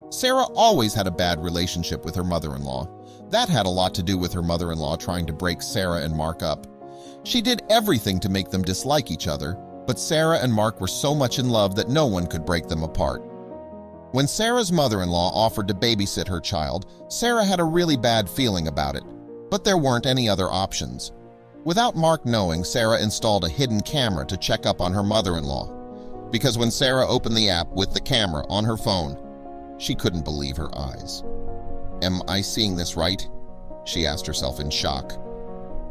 Sarah always had a bad relationship with her mother-in-law. That had a lot to do with her mother-in-law trying to break Sarah and Mark up. She did everything to make them dislike each other, but Sarah and Mark were so much in love that no one could break them apart. When Sarah's mother-in-law offered to babysit her child, Sarah had a really bad feeling about it, but there weren't any other options. Without Mark knowing, Sarah installed a hidden camera to check up on her mother-in-law. Because when Sarah opened the app with the camera on her phone, she couldn't believe her eyes. "Am I seeing this right?" she asked herself in shock.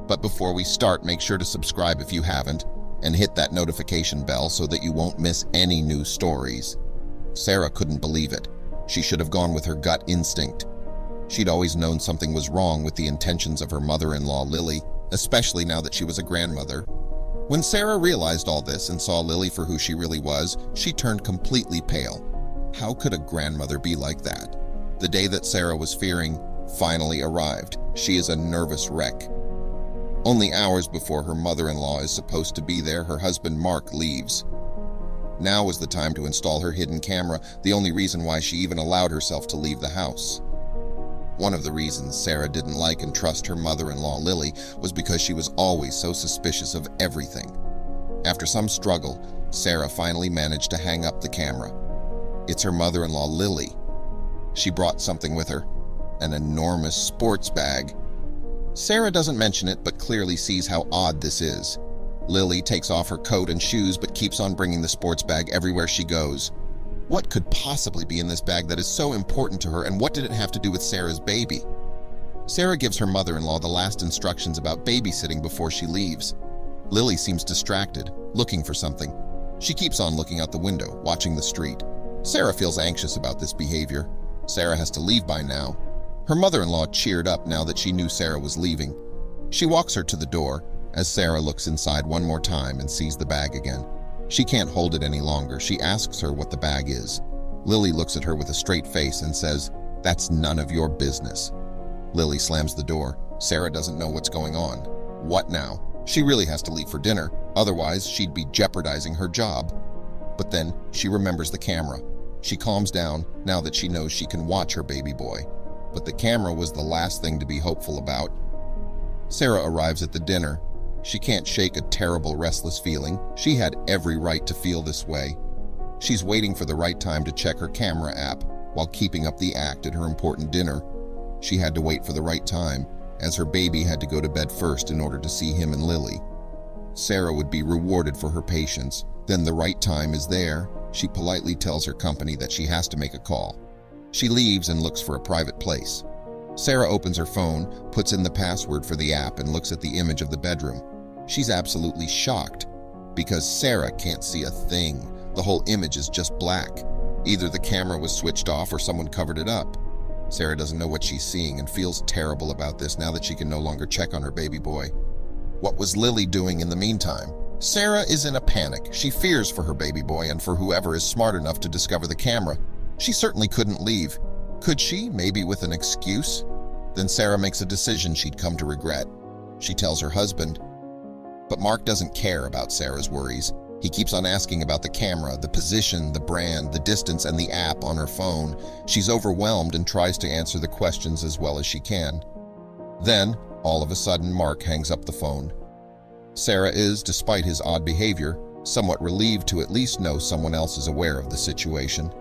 But before we start, make sure to subscribe if you haven't, and hit that notification bell so that you won't miss any new stories. Sarah couldn't believe it. She should have gone with her gut instinct. She'd always known something was wrong with the intentions of her mother-in-law, Lily, especially now that she was a grandmother. When Sarah realized all this and saw Lily for who she really was, she turned completely pale. How could a grandmother be like that? The day that Sarah was fearing finally arrived. She is a nervous wreck. Only hours before her mother-in-law is supposed to be there, her husband Mark leaves. Now was the time to install her hidden camera, the only reason why she even allowed herself to leave the house. One of the reasons Sarah didn't like and trust her mother-in-law Lily was because she was always so suspicious of everything. After some struggle, Sarah finally managed to hang up the camera. It's her mother-in-law Lily. She brought something with her, an enormous sports bag. Sarah doesn't mention it, but clearly sees how odd this is. Lily takes off her coat and shoes, but keeps on bringing the sports bag everywhere she goes. What could possibly be in this bag that is so important to her, and what did it have to do with Sarah's baby? Sarah gives her mother-in-law the last instructions about babysitting before she leaves. Lily seems distracted, looking for something. She keeps on looking out the window, watching the street. Sarah feels anxious about this behavior. Sarah has to leave by now. Her mother-in-law cheered up now that she knew Sarah was leaving. She walks her to the door, as Sarah looks inside one more time and sees the bag again. She can't hold it any longer. She asks her what the bag is. Lily looks at her with a straight face and says, "That's none of your business." Lily slams the door. Sarah doesn't know what's going on. What now? She really has to leave for dinner, otherwise she'd be jeopardizing her job. But then she remembers the camera. She calms down now that she knows she can watch her baby boy. But the camera was the last thing to be hopeful about. Sarah arrives at the dinner. She can't shake a terrible, restless feeling. She had every right to feel this way. She's waiting for the right time to check her camera app while keeping up the act at her important dinner. She had to wait for the right time, as her baby had to go to bed first in order to see him and Lily. Sarah would be rewarded for her patience. Then the right time is there. She politely tells her company that she has to make a call. She leaves and looks for a private place. Sarah opens her phone, puts in the password for the app, and looks at the image of the bedroom. She's absolutely shocked because Sarah can't see a thing. The whole image is just black. Either the camera was switched off or someone covered it up. Sarah doesn't know what she's seeing and feels terrible about this now that she can no longer check on her baby boy. What was Lily doing in the meantime? Sarah is in a panic. She fears for her baby boy and for whoever is smart enough to discover the camera. She certainly couldn't leave. Could she, maybe with an excuse? Then Sarah makes a decision she'd come to regret. She tells her husband. But Mark doesn't care about Sarah's worries. He keeps on asking about the camera, the position, the brand, the distance, and the app on her phone. She's overwhelmed and tries to answer the questions as well as she can. Then, all of a sudden, Mark hangs up the phone. Sarah is, despite his odd behavior, somewhat relieved to at least know someone else is aware of the situation.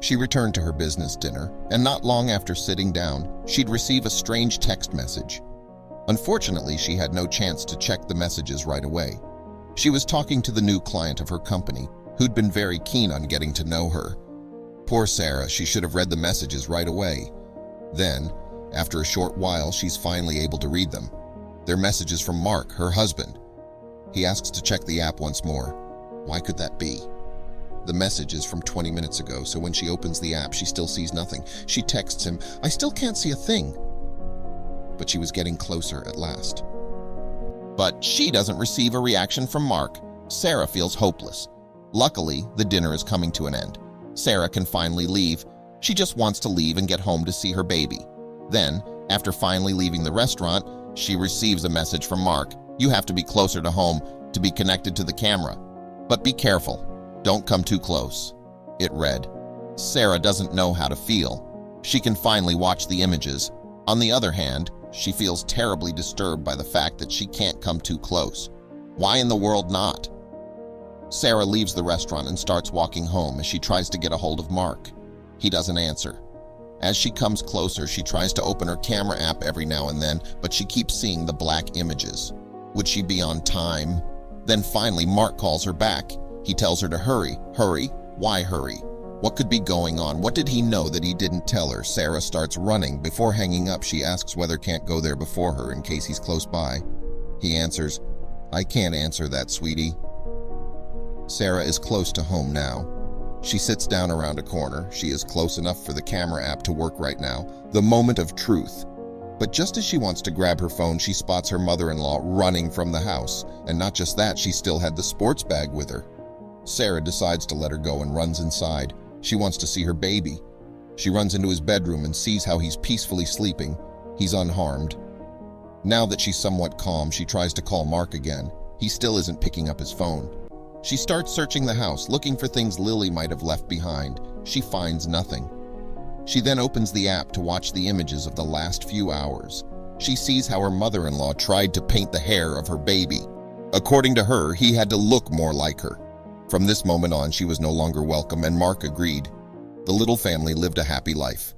She returned to her business dinner, and not long after sitting down, she'd receive a strange text message. Unfortunately, she had no chance to check the messages right away. She was talking to the new client of her company, who'd been very keen on getting to know her. Poor Sarah, she should have read the messages right away. Then, after a short while, she's finally able to read them. They're messages from Mark, her husband. He asks to check the app once more. Why could that be? The message is from 20 minutes ago, so when she opens the app, she still sees nothing. She texts him, "I still can't see a thing." But she was getting closer at last. But she doesn't receive a reaction from Mark. Sarah feels hopeless. Luckily, the dinner is coming to an end. Sarah can finally leave. She just wants to leave and get home to see her baby. Then, after finally leaving the restaurant, she receives a message from Mark. "You have to be closer to home to be connected to the camera. But be careful. Don't come too close." It read, Sarah doesn't know how to feel. She can finally watch the images. On the other hand, she feels terribly disturbed by the fact that she can't come too close. Why in the world not? Sarah leaves the restaurant and starts walking home as she tries to get a hold of Mark. He doesn't answer. As she comes closer, she tries to open her camera app every now and then, but she keeps seeing the black images. Would she be on time? Then finally, Mark calls her back. He tells her to hurry. Hurry? Why hurry? What could be going on? What did he know that he didn't tell her? Sarah starts running. Before hanging up, she asks whether can't go there before her in case he's close by. He answers, "I can't answer that, sweetie." Sarah is close to home now. She sits down around a corner. She is close enough for the camera app to work right now. The moment of truth. But just as she wants to grab her phone, she spots her mother-in-law running from the house. And not just that, she still had the sports bag with her. Sarah decides to let her go and runs inside. She wants to see her baby. She runs into his bedroom and sees how he's peacefully sleeping. He's unharmed. Now that she's somewhat calm, she tries to call Mark again. He still isn't picking up his phone. She starts searching the house, looking for things Lily might have left behind. She finds nothing. She then opens the app to watch the images of the last few hours. She sees how her mother-in-law tried to paint the hair of her baby. According to her, he had to look more like her. From this moment on, she was no longer welcome, and Mark agreed. The little family lived a happy life.